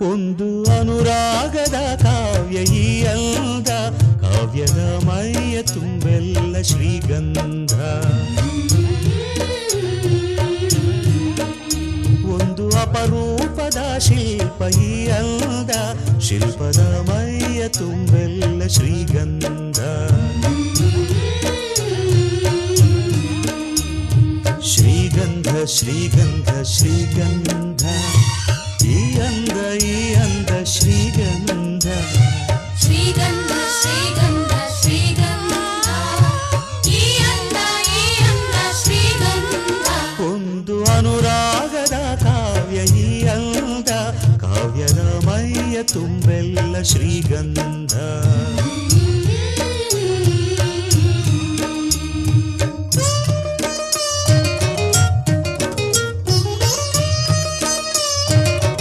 ಒಂದು ಅನುರಾಗದ ಕಾವ್ಯ ಈ ಅಂದ, ಕಾವ್ಯದ ಮೈಯ ತುಂಬೆಲ್ಲ ಶ್ರೀಗಂಧ. ಒಂದು ಅಪರೂಪದ ಶಿಲ್ಪ ಈ ಅಂದ, ಶಿಲ್ಪದ ಮೈಯ ತುಂಬೆಲ್ಲ ಶ್ರೀಗಂಧ. ಶ್ರೀಗಂಧ ಶ್ರೀಗಂಧ ಶ್ರೀಗಂಧ, ಈ ಅಂದ ಶ್ರೀಗಂಧ. ಶ್ರೀಗಂಧ ಶ್ರೀಗಂಧ ಶ್ರೀಗಂಧ, ಈ ಅಂದ ಶ್ರೀಗಂಧ. ಒಂದು ಅನುರಾಗದ ಕಾವ್ಯ ಈ ಅಂದ, ಕಾವ್ಯದ ಮೈಯ ತುಂಬೆಲ್ಲ ಶ್ರೀಗಂಧ.